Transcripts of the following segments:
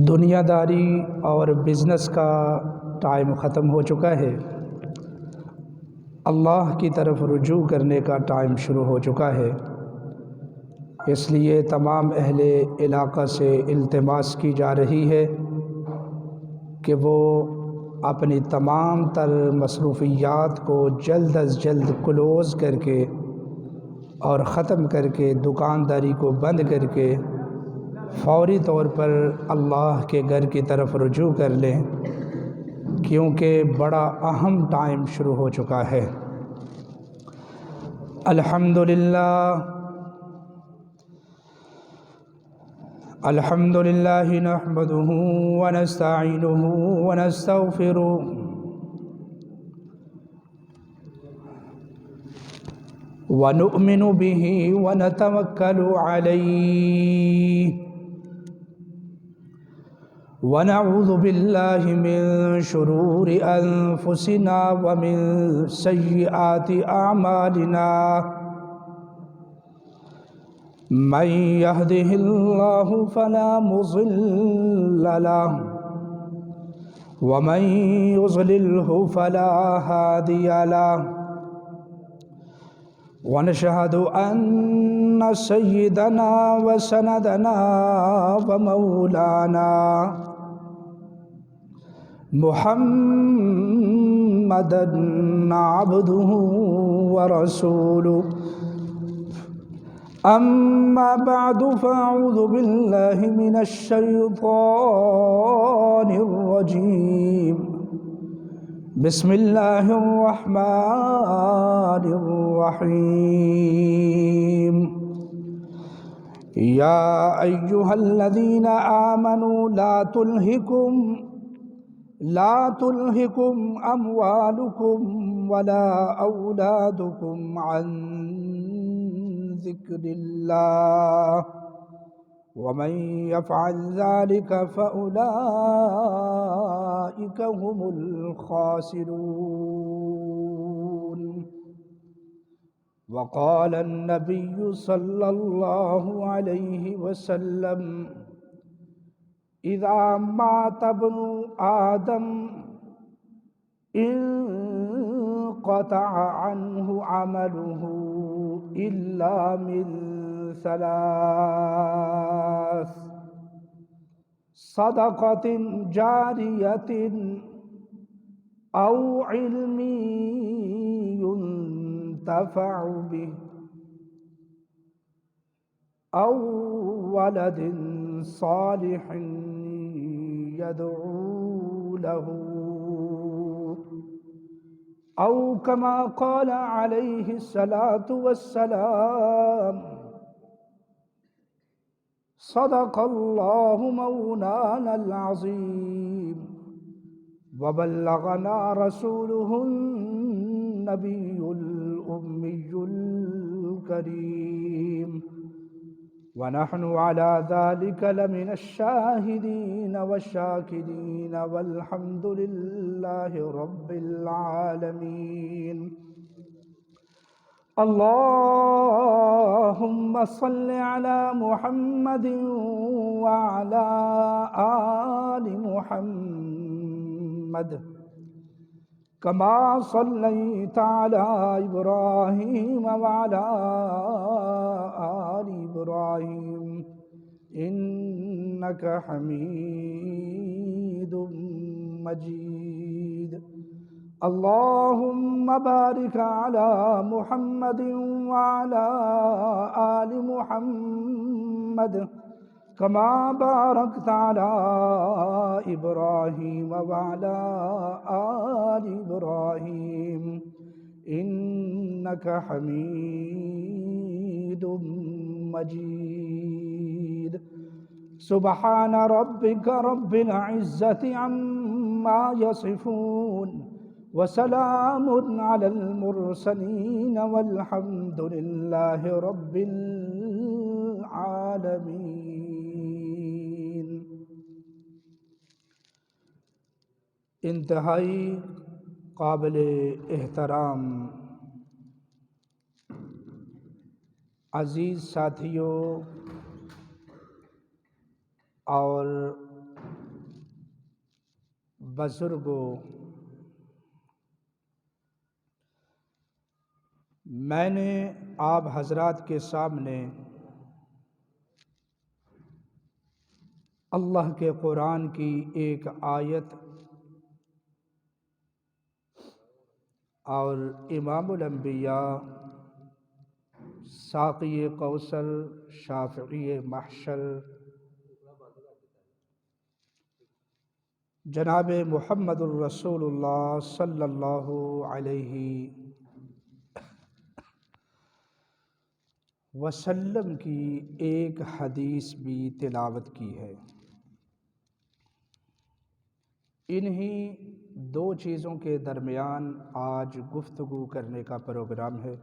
دنیا داری اور بزنس کا ٹائم ختم ہو چکا ہے۔ اللہ کی طرف رجوع کرنے کا ٹائم شروع ہو چکا ہے۔ اس لیے تمام اہل علاقہ سے التماس کی جا رہی ہے کہ وہ اپنی تمام تر مصروفیات کو جلد از جلد کلوز کر کے اور ختم کر کے دکانداری کو بند کر کے فوری طور پر اللہ کے گھر کی طرف رجوع کر لیں، کیونکہ بڑا اہم ٹائم شروع ہو چکا ہے۔ الحمدللہ نحمدہ ونستعینہ ونستغفرہ ونؤمن بہ ونتوکل علیہ ونعوذ باللہ من شرور انفسنا ومن سیئات اعمالنا من یہدہ اللہ فلا مضل لہ ومن یضللہ فلا ہادی لہ ونشہد ان سیدنا وسندنا ومولانا محمدا عبدہ ورسولہ اما بعد فاعوذ باللہ من الشیطان الرجیم بسم اللہ الرحمن الرحیم یا ایہا الذین آمنوا لا تلہکم اموالکم ولا اولادکم عن ذکر اللہ ومن يفعل ذلك فأولئك هم الخاسرون وقال النبي صلى الله عليه وسلم إذا مات ابن آدم انقطع عنه عمله إلا من ثلاث صدقة جارية أو علم ينتفع به أو ولد صالح يدعو له أو كما قال عليه الصلاة والسلام صدق الله مولانا العظيم وبلغنا رسوله النبي الأمي الكريم ونحن على ذلك لمن الشاهدين والشاكرين والحمد لله رب العالمين اللهم صل على محمد وعلى آل محمد كما صليت على إبراهيم وعلى آل إبراهيم إنك حميد مجيد اللهم بارك على محمد وعلى آل محمد كما باركت على إبراهيم وعلى آل إبراهيم إنك حميد مجيد سبحان ربك رب العزة عما يصفون وسلام على المرسلين والحمد لله رب العالمين۔ انتہائی قابل احترام عزیز ساتھیوں اور بزرگوں، میں نے آپ حضرات کے سامنے اللہ کے قرآن کی ایک آیت اور امام الانبیاء، ساقی کوثر، شافعی محشر، جناب محمد الرسول اللہ صلی اللہ علیہ وسلم کی ایک حدیث بھی تلاوت کی ہے۔ انہی دو چیزوں کے درمیان آج گفتگو کرنے کا پروگرام ہے۔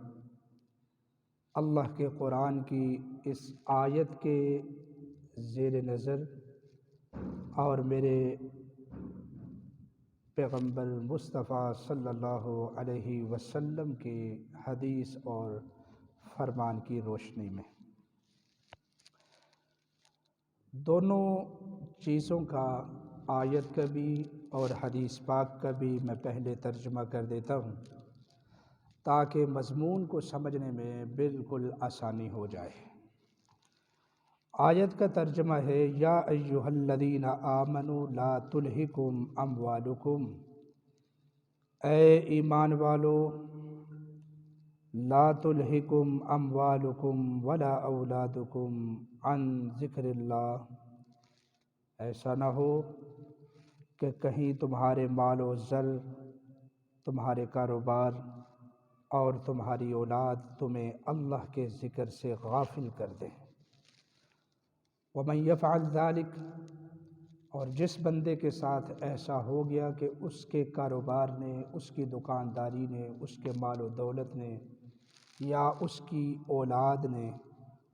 اللہ کے قرآن کی اس آیت کے زیر نظر اور میرے پیغمبر مصطفیٰ صلی اللہ علیہ وسلم کی حدیث اور فرمان کی روشنی میں، دونوں چیزوں کا، آیت کا بھی اور حدیث پاک کا بھی میں پہلے ترجمہ کر دیتا ہوں تاکہ مضمون کو سمجھنے میں بالکل آسانی ہو جائے۔ آیت کا ترجمہ ہے، یا ایھا الذین آمنوا لا تلھکم اموالکم، اے ایمان والو، لا تلھکم اموالکم ولا اولادکم عن ذکر اللہ، ایسا نہ ہو کہ کہیں تمہارے مال و زر، تمہارے کاروبار اور تمہاری اولاد تمہیں اللہ کے ذکر سے غافل کر دیں۔ وَمَن يَفْعَلْ ذَلِكَ، اور جس بندے کے ساتھ ایسا ہو گیا کہ اس کے کاروبار نے، اس کی دکانداری نے، اس کے مال و دولت نے یا اس کی اولاد نے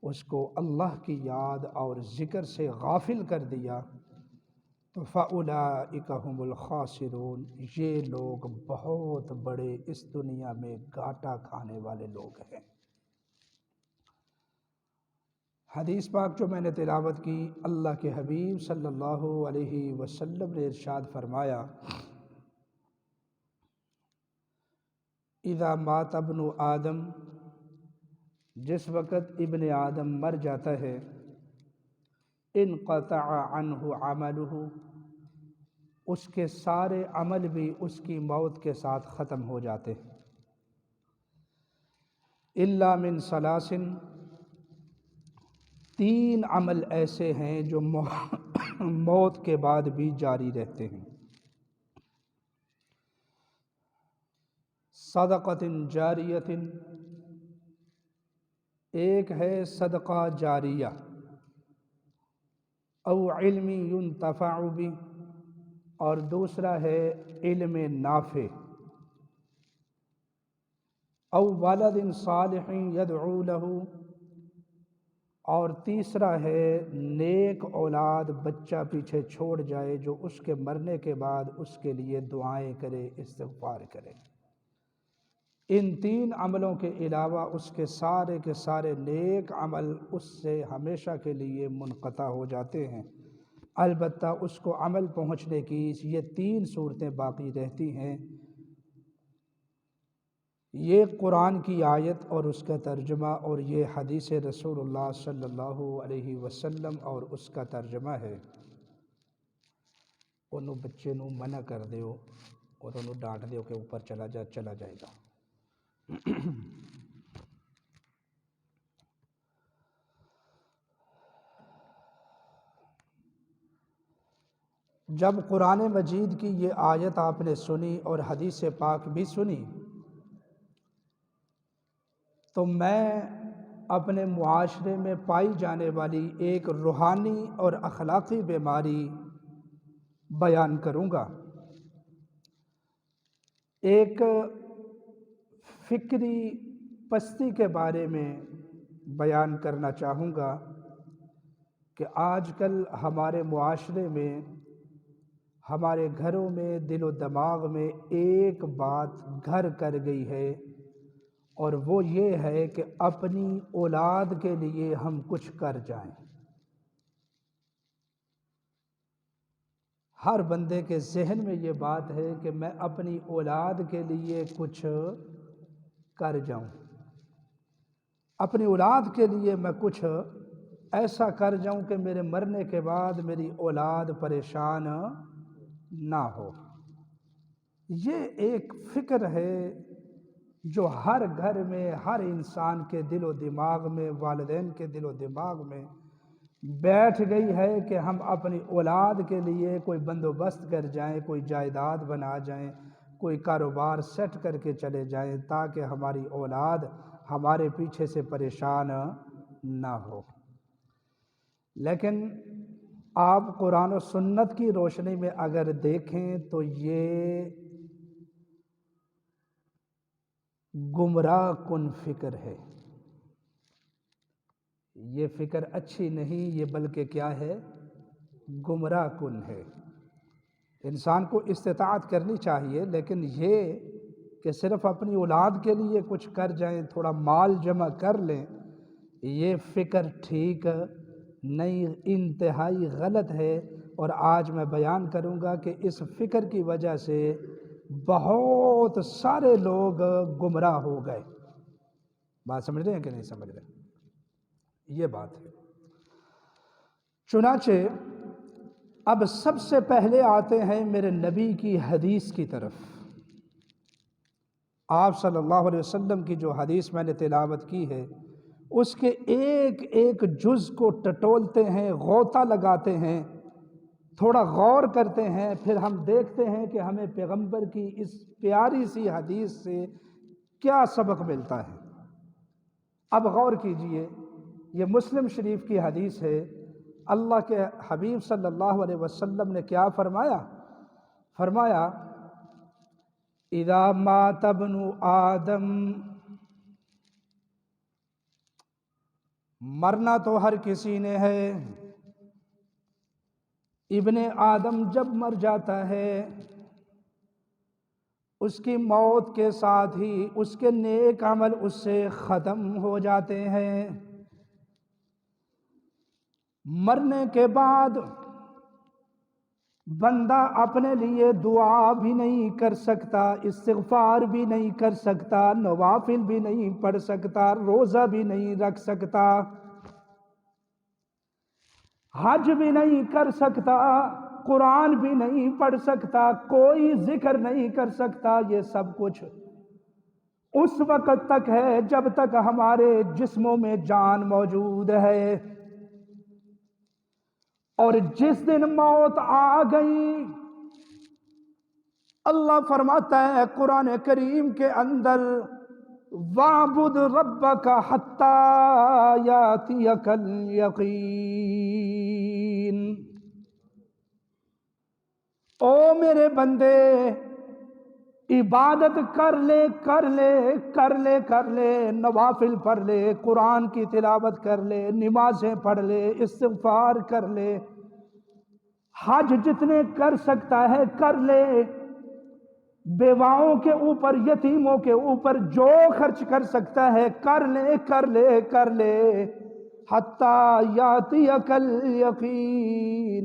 اس کو اللہ کی یاد اور ذکر سے غافل کر دیا، تو فَأُولَٰئِكَ هُمُ الْخَاسِرُونَ، یہ لوگ بہت بڑے اس دنیا میں گھاٹا کھانے والے لوگ ہیں۔ حدیث پاک جو میں نے تلاوت کی، اللہ کے حبیب صلی اللہ علیہ وسلم نے ارشاد فرمایا، اذا مات ابن آدم، جس وقت ابن آدم مر جاتا ہے، انقطع عنہ عملہ، اس کے سارے عمل بھی اس کی موت کے ساتھ ختم ہو جاتے ہیں، الا من ثلاث، تین عمل ایسے ہیں جو موت کے بعد بھی جاری رہتے ہیں، صدقۃ جاریۃ، ایک ہے صدقہ جاریہ، او علم ينتفع بہ، اور دوسرا ہے علم نافع، او ولد صالح يدعو له، اور تیسرا ہے نیک اولاد، بچہ پیچھے چھوڑ جائے جو اس کے مرنے کے بعد اس کے لیے دعائیں کرے، استغفار کرے۔ ان تین عملوں کے علاوہ اس کے سارے نیک عمل اس سے ہمیشہ کے لیے منقطع ہو جاتے ہیں، البتہ اس کو عمل پہنچنے کی یہ تین صورتیں باقی رہتی ہیں۔ یہ قرآن کی آیت اور اس کا ترجمہ، اور یہ حدیث رسول اللہ صلی اللہ علیہ وسلم اور اس کا ترجمہ ہے۔ انہوں بچے نوں منع کر دیو اور انہوں ڈانٹ دیو کہ اوپر چلا جائے گا۔ جب قرآن مجید کی یہ آیت آپ نے سنی اور حدیث پاک بھی سنی، تو میں اپنے معاشرے میں پائی جانے والی ایک روحانی اور اخلاقی بیماری بیان کروں گا، ایک فکری پستی کے بارے میں بیان کرنا چاہوں گا کہ آج کل ہمارے معاشرے میں، ہمارے گھروں میں، دل و دماغ میں ایک بات گھر کر گئی ہے، اور وہ یہ ہے کہ اپنی اولاد کے لیے ہم کچھ کر جائیں۔ ہر بندے کے ذہن میں یہ بات ہے کہ میں اپنی اولاد کے لیے کچھ کر جاؤں، اپنی اولاد کے لیے میں کچھ ایسا کر جاؤں کہ میرے مرنے کے بعد میری اولاد پریشان نہ ہو۔ یہ ایک فکر ہے جو ہر گھر میں، ہر انسان کے دل و دماغ میں، والدین کے دل و دماغ میں بیٹھ گئی ہے کہ ہم اپنی اولاد کے لیے کوئی بندوبست کر جائیں، کوئی جائیداد بنا جائیں، کوئی کاروبار سیٹ کر کے چلے جائیں تاکہ ہماری اولاد ہمارے پیچھے سے پریشان نہ ہو۔ لیکن آپ قرآن و سنت کی روشنی میں اگر دیکھیں تو یہ گمراہ کن فکر ہے، یہ فکر اچھی نہیں، یہ بلکہ کیا ہے؟ گمراہ کن ہے۔ انسان کو استطاعت کرنی چاہیے، لیکن یہ کہ صرف اپنی اولاد کے لیے کچھ کر جائیں، تھوڑا مال جمع کر لیں، یہ فکر ٹھیک نہیں، انتہائی غلط ہے۔ اور آج میں بیان کروں گا کہ اس فکر کی وجہ سے بہت سارے لوگ گمراہ ہو گئے۔ بات سمجھ رہے ہیں کہ نہیں سمجھ رہے؟ یہ بات ہے۔ چنانچہ اب سب سے پہلے آتے ہیں میرے نبی کی حدیث کی طرف۔ آپ صلی اللہ علیہ وسلم کی جو حدیث میں نے تلاوت کی ہے، اس کے ایک ایک جز کو ٹٹولتے ہیں، غوطہ لگاتے ہیں، تھوڑا غور کرتے ہیں، پھر ہم دیکھتے ہیں کہ ہمیں پیغمبر کی اس پیاری سی حدیث سے کیا سبق ملتا ہے۔ اب غور کیجئے، یہ مسلم شریف کی حدیث ہے۔ اللہ کے حبیب صلی اللہ علیہ وسلم نے کیا فرمایا؟ فرمایا اذا مات ابن آدم، مرنا تو ہر کسی نے ہے، ابن آدم جب مر جاتا ہے اس کی موت کے ساتھ ہی اس کے نیک عمل اس سے ختم ہو جاتے ہیں۔ مرنے کے بعد بندہ اپنے لیے دعا بھی نہیں کر سکتا، استغفار بھی نہیں کر سکتا، نوافل بھی نہیں پڑھ سکتا، روزہ بھی نہیں رکھ سکتا، حج بھی نہیں کر سکتا، قرآن بھی نہیں پڑھ سکتا، کوئی ذکر نہیں کر سکتا۔ یہ سب کچھ اس وقت تک ہے جب تک ہمارے جسموں میں جان موجود ہے، اور جس دن موت آ گئی، اللہ فرماتا ہے قرآن کریم کے اندر وَاعْبُدْ رَبَّكَ حَتَّى يَأْتِيَكَ الْيَقِينُ، او میرے بندے عبادت کر لے کر لے کر لے کر لے، نوافل پڑھ لے، قرآن کی تلاوت کر لے، نمازیں پڑھ لے، استغفار کر لے، حج جتنے کر سکتا ہے کر لے، بیواؤں کے اوپر، یتیموں کے اوپر جو خرچ کر سکتا ہے کر لے کر لے کر لے، حتی یاتیک الیقین۔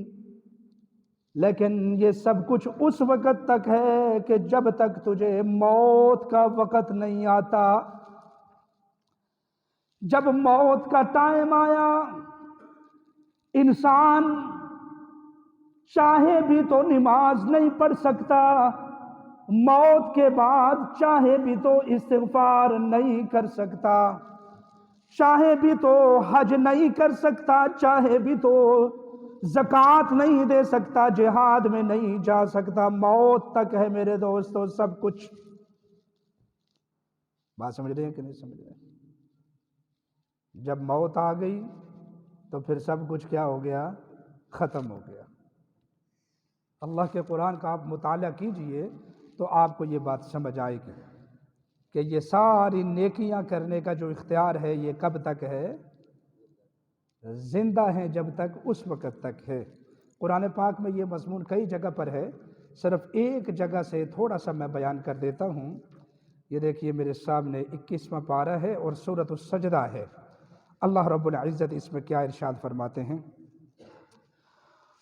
لیکن یہ سب کچھ اس وقت تک ہے کہ جب تک تجھے موت کا وقت نہیں آتا۔ جب موت کا ٹائم آیا، انسان چاہے بھی تو نماز نہیں پڑھ سکتا، موت کے بعد چاہے بھی تو استغفار نہیں کر سکتا، چاہے بھی تو حج نہیں کر سکتا، چاہے بھی تو زکوٰۃ نہیں دے سکتا، جہاد میں نہیں جا سکتا، موت تک ہے میرے دوستو سب کچھ۔ بات سمجھ رہے ہیں کہ نہیں سمجھ رہے ہیں؟ جب موت آ گئی تو پھر سب کچھ کیا ہو گیا؟ ختم ہو گیا۔ اللہ کے قرآن کا آپ مطالعہ کیجئے تو آپ کو یہ بات سمجھ آئے گی کہ یہ ساری نیکیاں کرنے کا جو اختیار ہے یہ کب تک ہے؟ زندہ ہیں جب تک، اس وقت تک ہے۔ قرآن پاک میں یہ مضمون کئی جگہ پر ہے، صرف ایک جگہ سے تھوڑا سا میں بیان کر دیتا ہوں۔ یہ دیکھیے میرے سامنے 21واں پارہ ہے اور سورۃ السجدہ ہے۔ اللہ رب العزت اس میں کیا ارشاد فرماتے ہیں؟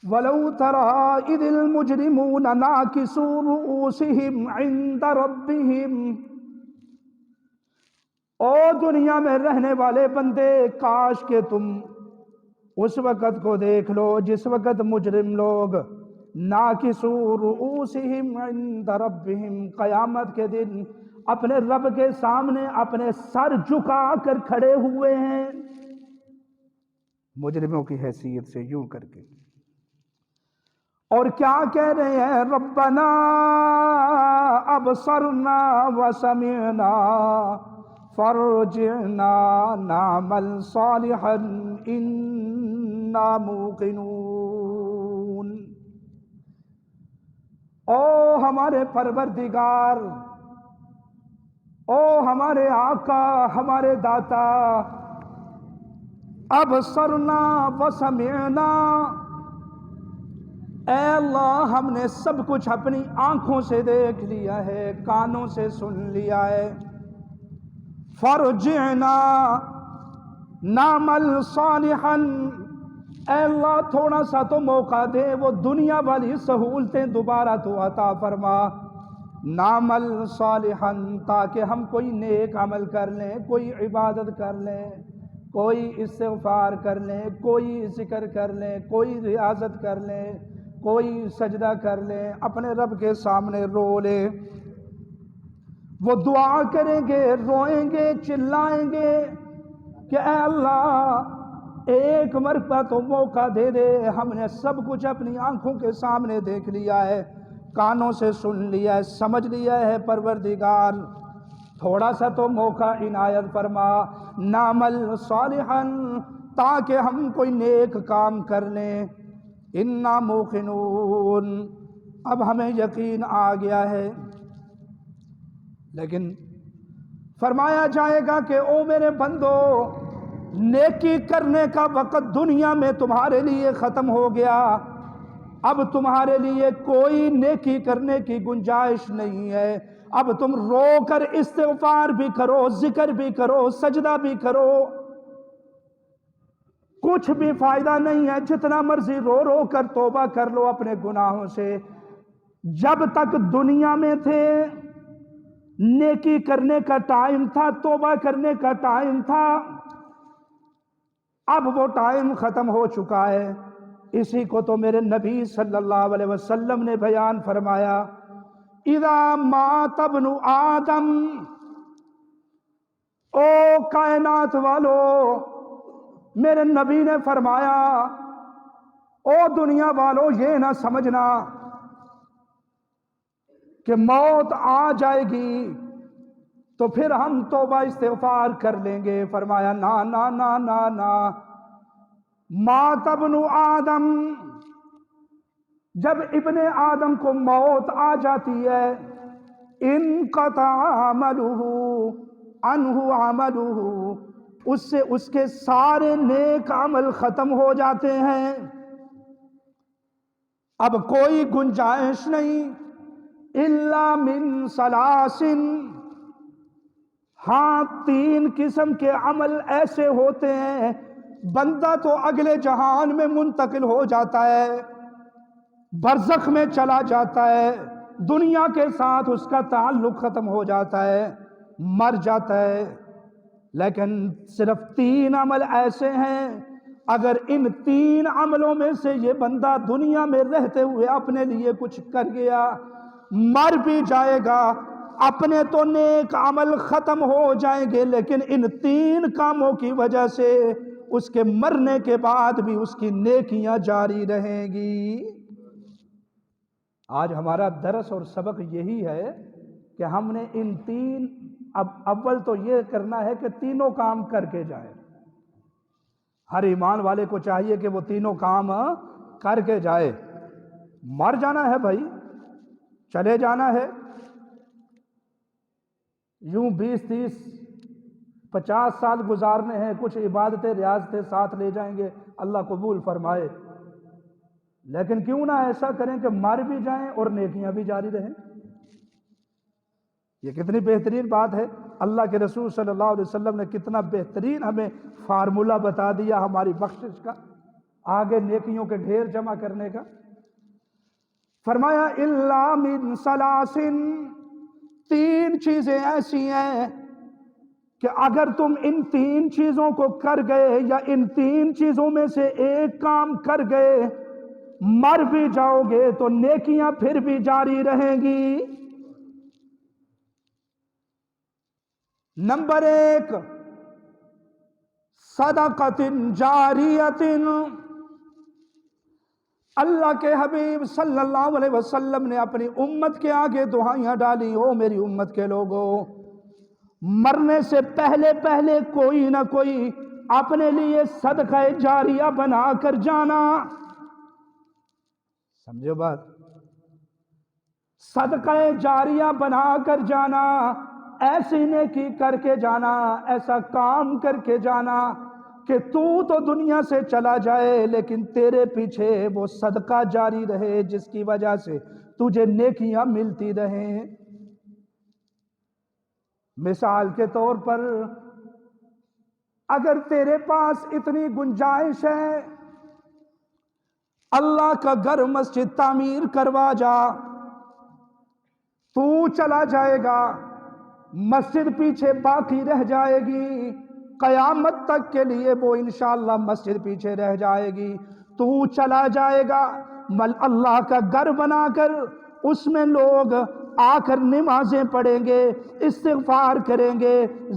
وَلَوْ تَرَىٰ إِذِ الْمُجْرِمُونَ نَاكِسُو رُءُوسِهِمْ عِندَ رَبِّهِمْ۔ او دنیا میں رہنے والے بندے، کاش کہ تم اس وقت کو دیکھ لو جس وقت مجرم لوگ ناکسو رؤوسہم عند ربہم، قیامت کے دن اپنے رب کے سامنے اپنے سر جھکا کر کھڑے ہوئے ہیں، مجرموں کی حیثیت سے یوں کر کے، اور کیا کہہ رہے ہیں؟ ربنا ابصرنا وسمعنا فرجعنا نعمل صالحا انا موقنون۔ او ہمارے پروردگار، او ہمارے آقا، ہمارے داتا، ابصرنا وسمعنا، اے اللہ ہم نے سب کچھ اپنی آنکھوں سے دیکھ لیا ہے، کانوں سے سن لیا ہے، فرجعنا نعمل صالحا، اے اللہ تھوڑا سا تو موقع دے، وہ دنیا والی سہولتیں دوبارہ تو عطا فرما، نعمل صالحا، تاکہ ہم کوئی نیک عمل کر لیں، کوئی عبادت کر لیں، کوئی استغفار کر لیں، کوئی ذکر کر لیں، کوئی ریاضت کر لیں، کوئی سجدہ کر لیں، اپنے رب کے سامنے رو لیں۔ وہ دعا کریں گے، روئیں گے، چلائیں گے کہ اے اللہ ایک مرتبہ تو موقع دے دے، ہم نے سب کچھ اپنی آنکھوں کے سامنے دیکھ لیا ہے، کانوں سے سن لیا ہے، سمجھ لیا ہے، پروردگار تھوڑا سا تو موقع عنایت فرما، نعمل صالحا، تاکہ ہم کوئی نیک کام کر لیں، انا موقنون، اب ہمیں یقین آ گیا ہے۔ لیکن فرمایا جائے گا کہ او میرے بندو، نیکی کرنے کا وقت دنیا میں تمہارے لیے ختم ہو گیا، اب تمہارے لیے کوئی نیکی کرنے کی گنجائش نہیں ہے، اب تم رو کر استغفار بھی کرو، ذکر بھی کرو، سجدہ بھی کرو، کچھ بھی فائدہ نہیں ہے، جتنا مرضی رو رو کر توبہ کر لو اپنے گناہوں سے، جب تک دنیا میں تھے نیکی کرنے کا ٹائم تھا، توبہ کرنے کا ٹائم تھا، اب وہ ٹائم ختم ہو چکا ہے۔ اسی کو تو میرے نبی صلی اللہ علیہ وسلم نے بیان فرمایا، اذا مات ابن آدم، او کائنات والو، میرے نبی نے فرمایا او دنیا والو یہ نہ سمجھنا کہ موت آ جائے گی تو پھر ہم توبہ استغفار کر لیں گے، فرمایا نا نا نا نا نا، مات ابن آدم، جب ابن آدم کو موت آ جاتی ہے، انقطع عملہ عنہ عملہ، اس سے اس کے سارے نیک عمل ختم ہو جاتے ہیں، اب کوئی گنجائش نہیں، الا من ثلاث، ہاں تین قسم کے عمل ایسے ہوتے ہیں بندہ تو اگلے جہان میں منتقل ہو جاتا ہے، برزخ میں چلا جاتا ہے، دنیا کے ساتھ اس کا تعلق ختم ہو جاتا ہے، مر جاتا ہے، لیکن صرف تین عمل ایسے ہیں، اگر ان تین عملوں میں سے یہ بندہ دنیا میں رہتے ہوئے اپنے لیے کچھ کر گیا، مر بھی جائے گا، اپنے تو نیک عمل ختم ہو جائیں گے، لیکن ان تین کاموں کی وجہ سے اس کے مرنے کے بعد بھی اس کی نیکیاں جاری رہیں گی۔ آج ہمارا درس اور سبق یہی ہے کہ ہم نے ان تین، اب اول تو یہ کرنا ہے کہ تینوں کام کر کے جائے، ہر ایمان والے کو چاہیے کہ وہ تینوں کام کر کے جائے، مر جانا ہے بھائی، چلے جانا ہے، یوں 20 30 50 سال گزارنے ہیں، کچھ عبادتیں ریاضتیں ساتھ لے جائیں گے، اللہ قبول فرمائے، لیکن کیوں نہ ایسا کریں کہ مر بھی جائیں اور نیکیاں بھی جاری رہیں۔ یہ کتنی بہترین بات ہے، اللہ کے رسول صلی اللہ علیہ وسلم نے کتنا بہترین ہمیں فارمولہ بتا دیا ہماری بخشش کا۔ آگے نیکیوں کے ڈھیر جمع کرنے کا فرمایا الا من سلاسن، تین چیزیں ایسی ہیں کہ اگر تم ان تین چیزوں کو کر گئے یا ان تین چیزوں میں سے ایک کام کر گئے، مر بھی جاؤ گے تو نیکیاں پھر بھی جاری رہیں گی۔ نمبر ایک، صدقۃ جاریۃ، اللہ کے حبیب صلی اللہ علیہ وسلم نے اپنی امت کے آگے دعائیاں ڈالی، او میری امت کے لوگوں، مرنے سے پہلے پہلے کوئی نہ کوئی اپنے لیے صدقہ جاریہ بنا کر جانا۔ سمجھو بات، صدقہ جاریہ بنا کر جانا، ایسی نیکی کر کے جانا، ایسا کام کر کے جانا کہ تو دنیا سے چلا جائے لیکن تیرے پیچھے وہ صدقہ جاری رہے جس کی وجہ سے تجھے نیکیاں ملتی رہیں۔ مثال کے طور پر اگر تیرے پاس اتنی گنجائش ہے، اللہ کا گھر مسجد تعمیر کروا جا، تو چلا جائے گا، مسجد پیچھے باقی رہ جائے گی، قیامت تک کے لیے وہ انشاءاللہ مسجد پیچھے رہ جائے گی۔ تو چلا جائے گا، اللہ کا گھر بنا کر اس میں لوگ آ کر نمازیں پڑھیں گے، استغفار کریں گے،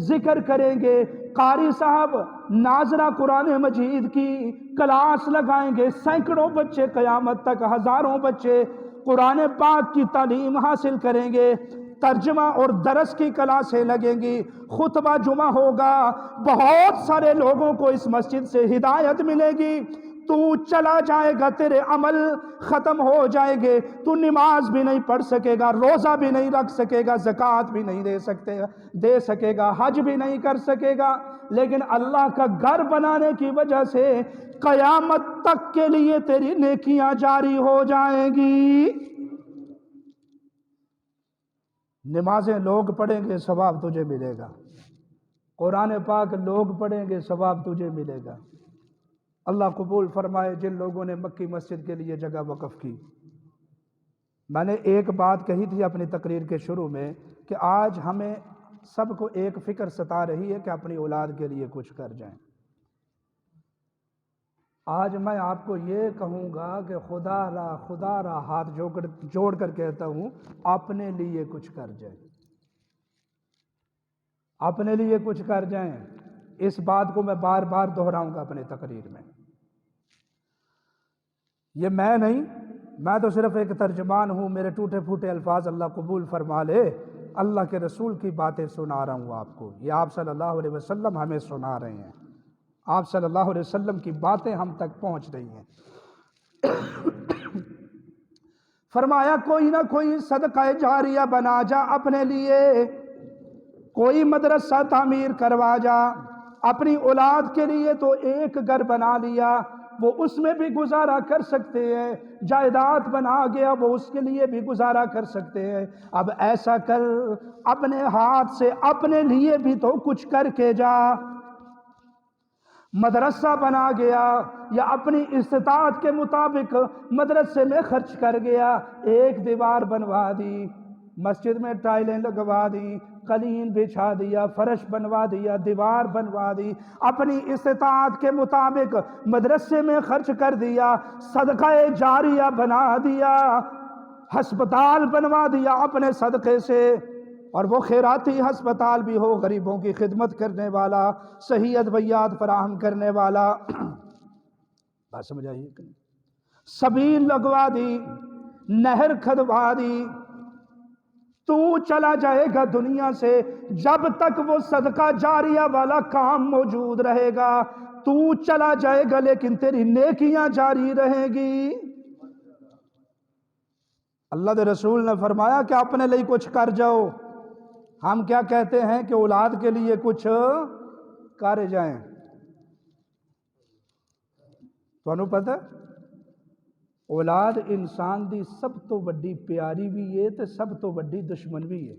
ذکر کریں گے، قاری صاحب ناظرہ قرآن مجید کی کلاس لگائیں گے، سینکڑوں بچے قیامت تک، ہزاروں بچے قرآن پاک کی تعلیم حاصل کریں گے، ترجمہ اور درس کی کلاسیں لگیں گی، خطبہ جمعہ ہوگا، بہت سارے لوگوں کو اس مسجد سے ہدایت ملے گی۔ تو چلا جائے گا، تیرے عمل ختم ہو جائیں گے، تو نماز بھی نہیں پڑھ سکے گا، روزہ بھی نہیں رکھ سکے گا، زکوٰۃ بھی نہیں دے سکے گا، حج بھی نہیں کر سکے گا، لیکن اللہ کا گھر بنانے کی وجہ سے قیامت تک کے لیے تیری نیکیاں جاری ہو جائیں گی۔ نمازیں لوگ پڑھیں گے، ثواب تجھے ملے گا، قرآن پاک لوگ پڑھیں گے، ثواب تجھے ملے گا۔ اللہ قبول فرمائے جن لوگوں نے مکی مسجد کے لیے جگہ وقف کی۔ میں نے ایک بات کہی تھی اپنی تقریر کے شروع میں کہ آج ہمیں سب کو ایک فکر ستا رہی ہے کہ اپنی اولاد کے لیے کچھ کر جائیں۔ آج میں آپ کو یہ کہوں گا کہ خدا را ہاتھ جوڑ کر کہتا ہوں، اپنے لیے کچھ کر جائیں، اپنے لیے کچھ کر جائیں۔ اس بات کو میں بار بار دہراؤں گا اپنی تقریر میں۔ یہ میں نہیں، میں تو صرف ایک ترجمان ہوں، میرے ٹوٹے پھوٹے الفاظ اللہ قبول فرما لے، اللہ کے رسول کی باتیں سنا رہا ہوں آپ کو، یہ آپ صلی اللہ علیہ وسلم ہمیں سنا رہے ہیں، آپ صلی اللہ علیہ وسلم کی باتیں ہم تک پہنچ رہی ہیں۔ فرمایا کوئی نہ کوئی صدقہ جاریہ بنا جا اپنے لیے، کوئی مدرسہ تعمیر کروا جا، اپنی اولاد کے لیے تو ایک گھر بنا لیا، وہ اس میں بھی گزارا کر سکتے ہیں، جائیداد بنا گیا وہ اس کے لیے بھی گزارا کر سکتے ہیں، اب ایسا کر اپنے ہاتھ سے اپنے لیے بھی تو کچھ کر کے جا۔ مدرسہ بنا گیا یا اپنی استطاعت کے مطابق مدرسے میں خرچ کر گیا، ایک دیوار بنوا دی، مسجد میں ٹائلیں لگوا دی، قالین بچھا دیا، فرش بنوا دیا، دیوار بنوا دی، اپنی استطاعت کے مطابق مدرسے میں خرچ کر دیا، صدقہ جاریہ بنا دیا، ہسپتال بنوا دیا اپنے صدقے سے، اور وہ خیراتی ہسپتال بھی ہو، غریبوں کی خدمت کرنے والا، صحیح ادویات فراہم کرنے والا، بات سمجھ آئیے کہ نہیں؟ سبیل لگوا دی، نہر کھدوا دی، تو چلا جائے گا دنیا سے، جب تک وہ صدقہ جاریہ والا کام موجود رہے گا تو چلا جائے گا، لیکن تیری نیکیاں جاری رہیں گی۔ اللہ کے رسول نے فرمایا کہ اپنے لیے کچھ کر جاؤ، ہم کیا کہتے ہیں کہ اولاد کے لیے کچھ کر جائیں۔ تو پتہ اولاد انسان دی سب تو بڑی پیاری بھی ہے تے سب تو بڑی دشمن بھی ہے۔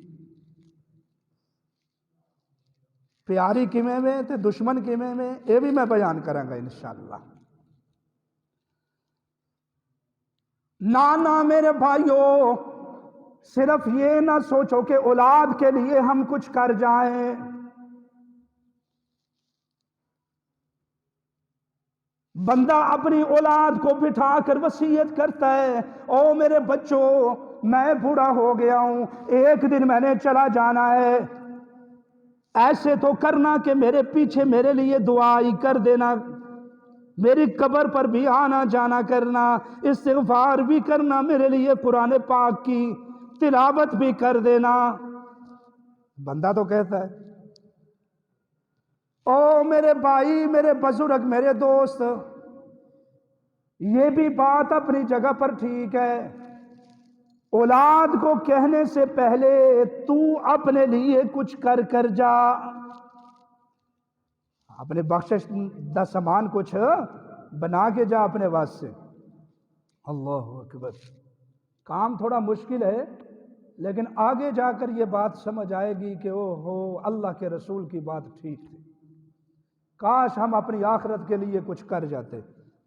پیاری کیویں میں تے دشمن کیویں میں، یہ بھی میں بیان کراں گا انشاءاللہ۔ نانا میرے بھائیوں، صرف یہ نہ سوچو کہ اولاد کے لیے ہم کچھ کر جائیں۔ بندہ اپنی اولاد کو بٹھا کر وصیت کرتا ہے، او میرے بچوں، میں بوڑھا ہو گیا ہوں، ایک دن میں نے چلا جانا ہے، ایسے تو کرنا کہ میرے پیچھے میرے لیے دعائی کر دینا، میری قبر پر بھی آنا جانا کرنا، استغفار بھی کرنا، میرے لیے قرآن پاک کی تلاوت بھی کر دینا۔ بندہ تو کہتا ہے۔ او میرے بھائی، میرے بزرگ، میرے دوست، یہ بھی بات اپنی جگہ پر ٹھیک ہے، اولاد کو کہنے سے پہلے تو اپنے لیے کچھ کر جا، اپنے بخشش دا سامان کچھ بنا کے جا اپنے واسطے۔ اللہ اکبر۔ کام تھوڑا مشکل ہے، لیکن آگے جا کر یہ بات سمجھ آئے گی کہ او ہو، اللہ کے رسول کی بات ٹھیک تھی، کاش ہم اپنی آخرت کے لیے کچھ کر جاتے،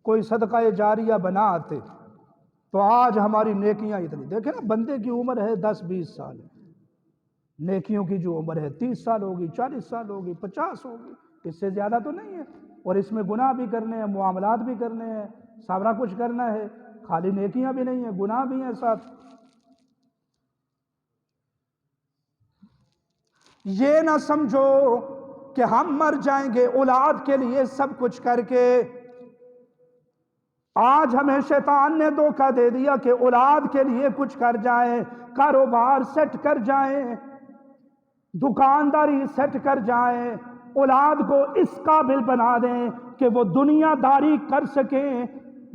کوئی صدقہ جاریہ بنا آتے تو آج ہماری نیکیاں اتنی۔ دیکھیں نا، بندے کی عمر ہے 10-20 سال، نیکیوں کی جو عمر ہے 30 سال ہوگی، 40 سال ہوگی، 50 ہوگی، اس سے زیادہ تو نہیں ہے، اور اس میں گناہ بھی کرنے ہیں، معاملات بھی کرنے ہیں، سارا کچھ کرنا ہے، خالی نیکیاں بھی نہیں ہیں، گناہ بھی ہیں ساتھ۔ یہ نہ سمجھو کہ ہم مر جائیں گے اولاد کے لیے سب کچھ کر کے۔ آج ہمیں شیطان نے دھوکہ دے دیا کہ اولاد کے لیے کچھ کر جائیں، کاروبار سیٹ کر جائیں، دکانداری سیٹ کر جائیں، اولاد کو اس قابل بنا دیں کہ وہ دنیا داری کر سکیں،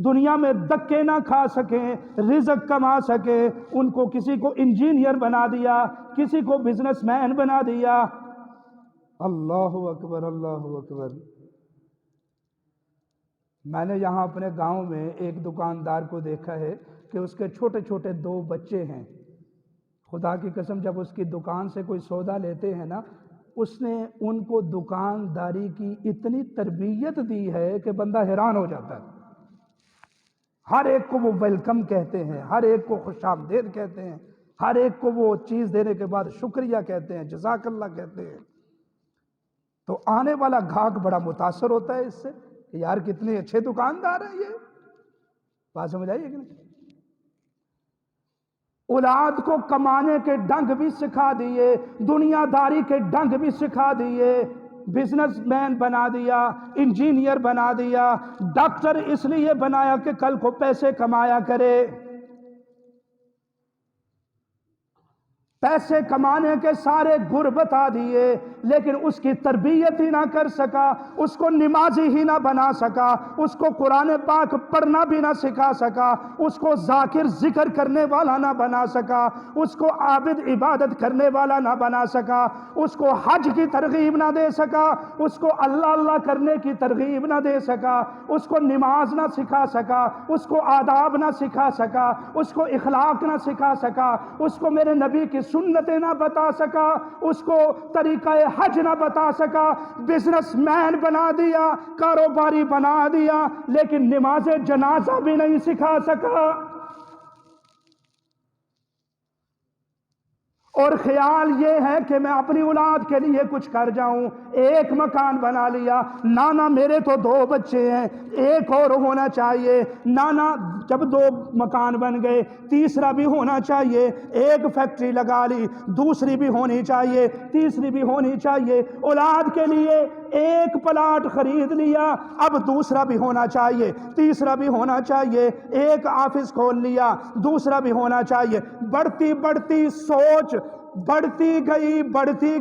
دنیا میں دکے نہ کھا سکیں، رزق کما سکیں۔ ان کو کسی کو انجینئر بنا دیا، کسی کو بزنس مین بنا دیا۔ اللہ اکبر، اللہ اکبر۔ میں نے یہاں اپنے گاؤں میں ایک دکاندار کو دیکھا ہے کہ اس کے چھوٹے چھوٹے 2 بچے ہیں، خدا کی قسم جب اس کی دکان سے کوئی سودا لیتے ہیں نا، اس نے ان کو دکانداری کی اتنی تربیت دی ہے کہ بندہ حیران ہو جاتا ہے۔ ہر ایک کو وہ ویلکم کہتے ہیں، ہر ایک کو خوش آمدید کہتے ہیں، ہر ایک کو وہ چیز دینے کے بعد شکریہ کہتے ہیں، جزاک اللہ کہتے ہیں۔ تو آنے والا گاہک بڑا متاثر ہوتا ہے اس سے کہ یار کتنے اچھے دکاندار ہیں یہ۔ بات سمجھ آئیے کہ نہیں؟ اولاد کو کمانے کے ڈنگ بھی سکھا دیے، دنیا داری کے ڈنگ بھی سکھا دیے، بزنس مین بنا دیا، انجینئر بنا دیا، ڈاکٹر اس لیے بنایا کہ کل کو پیسے کمایا کرے، پیسے کمانے کے سارے گر بتا دیے، لیکن اس کی تربیت ہی نہ کر سکا، اس کو نمازی ہی نہ بنا سکا، اس کو قرآن پاک پڑھنا بھی نہ سکھا سکا، اس کو ذاکر ذکر کرنے والا نہ بنا سکا، اس کو عابد عبادت کرنے والا نہ بنا سکا، اس کو حج کی ترغیب نہ دے سکا، اس کو اللہ اللہ کرنے کی ترغیب نہ دے سکا، اس کو نماز نہ سکھا سکا، اس کو آداب نہ سکھا سکا، اس کو اخلاق نہ سکھا سکا، اس کو میرے نبی کی سنتیں نہ بتا سکا، اس کو طریقہ حج نہ بتا سکا، بزنس مین بنا دیا، کاروباری بنا دیا، لیکن نماز جنازہ بھی نہیں سکھا سکا۔ اور خیال یہ ہے کہ میں اپنی اولاد کے لیے کچھ کر جاؤں، ایک مکان بنا لیا، نانا میرے تو 2 بچے ہیں، ایک اور ہونا چاہیے، نانا جب 2 مکان بن گئے، تیسرا بھی ہونا چاہیے، ایک فیکٹری لگا لی، دوسری بھی ہونی چاہیے، تیسری بھی ہونی چاہیے، اولاد کے لیے ایک پلاٹ خرید لیا، اب دوسرا بھی ہونا چاہیے، تیسرا بھی ہونا چاہیے، ایک آفس کھول لیا، دوسرا بھی ہونا چاہیے، بڑھتی بڑھتی سوچ بڑھتی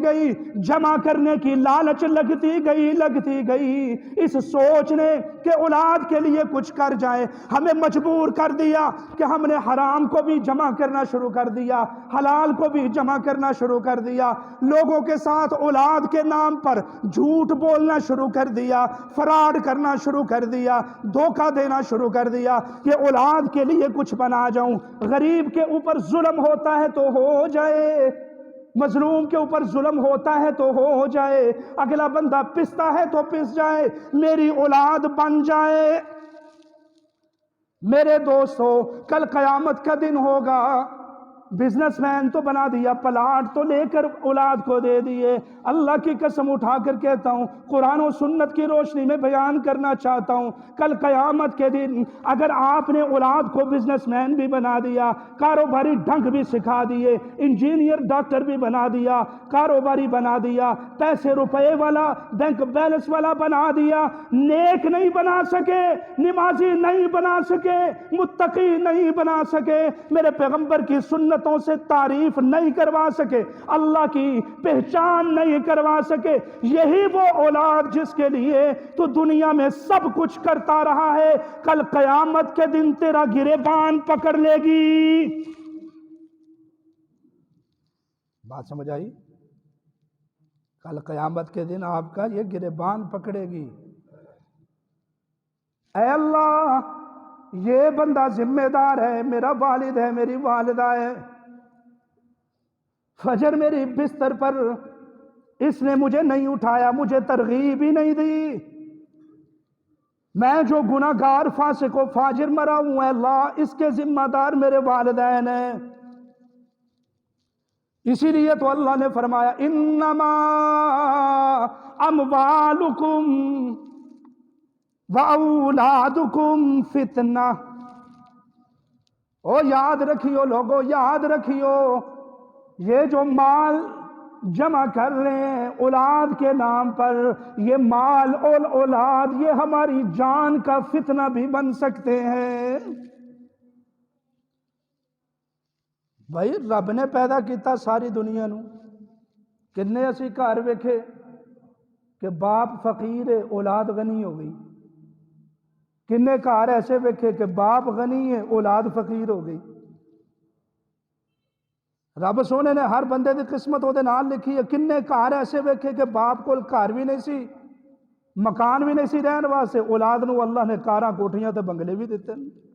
گئی، جمع کرنے کی لالچ لگتی گئی، اس سوچ نے کہ اولاد کے لیے کچھ کر جائیں ہمیں مجبور کر دیا کہ ہم نے حرام کو بھی جمع کرنا شروع کر دیا، حلال کو بھی جمع کرنا شروع کر دیا، لوگوں کے ساتھ اولاد کے نام پر جھوٹ بولنا شروع کر دیا، فراڈ کرنا شروع کر دیا، دھوکہ دینا شروع کر دیا کہ اولاد کے لیے کچھ بنا جاؤں۔ غریب کے اوپر ظلم ہوتا ہے تو ہو جائے، مظلوم کے اوپر ظلم ہوتا ہے تو ہو جائے، اگلا بندہ پستا ہے تو پس جائے، میری اولاد بن جائے۔ میرے دوستو، کل قیامت کا دن ہوگا، بزنس مین تو بنا دیا، پلاٹ تو لے کر اولاد کو دے دیے۔ اللہ کی قسم اٹھا کر کہتا ہوں، قرآن و سنت کی روشنی میں بیان کرنا چاہتا ہوں، کل قیامت کے دن اگر آپ نے اولاد کو بزنس مین بھی بنا دیا، کاروباری ڈھنگ بھی سکھا دیے، انجینئر ڈاکٹر بھی بنا دیا، کاروباری بنا دیا، پیسے روپے والا بینک بیلنس والا بنا دیا، نیک نہیں بنا سکے، نمازی نہیں بنا سکے، متقی نہیں بنا سکے، میرے پیغمبر کی سنتوں سے تعریف نہیں کروا سکے، اللہ کی پہچان نہیں کروا سکے، یہی وہ اولاد جس کے لیے تو دنیا میں سب کچھ کرتا رہا ہے، کل قیامت کے دن تیرا گریبان پکڑ لے گی۔ بات سمجھ آئی؟ کل قیامت کے دن آپ کا یہ گریبان پکڑے گی۔ اے اللہ، یہ بندہ ذمہ دار ہے، میرا والد ہے، میری والدہ ہے، فجر میری بستر پر اس نے مجھے نہیں اٹھایا، مجھے ترغیب ہی نہیں دی، میں جو گناہ گار فاسق و فاجر مرا ہوں، اے اللہ اس کے ذمہ دار میرے والدین ہیں۔ اسی لیے تو اللہ نے فرمایا انما اموالکم وَأَوْلَادُكُمْ فِتْنَةٌ۔ او یاد رکھیو لوگو، یاد رکھیو، یہ جو مال جمع کر رہے ہیں اولاد کے نام پر، یہ مال اور اولاد یہ ہماری جان کا فتنہ بھی بن سکتے ہیں۔ بھائی رب نے پیدا کیتا ساری دنیا نو، کنے اسی گھر ویکھے کہ باپ فقیر ہے، اولاد غنی ہو گئی، کنے گھر ایسے ویکھے کہ باپ غنی ہے، اولاد فقیر ہو گئی۔ رب سونے نے ہر بندے دی قسمت وہ نال لکھی ہے، کنے گھر ایسے ویکھے کہ باپ کول گھر بھی نہیں سی، مکان بھی نہیں سی رہن واسطے، اولاد نو اللہ نے کاراں کوٹھیاں تے بنگلے بھی دیتے ہیں۔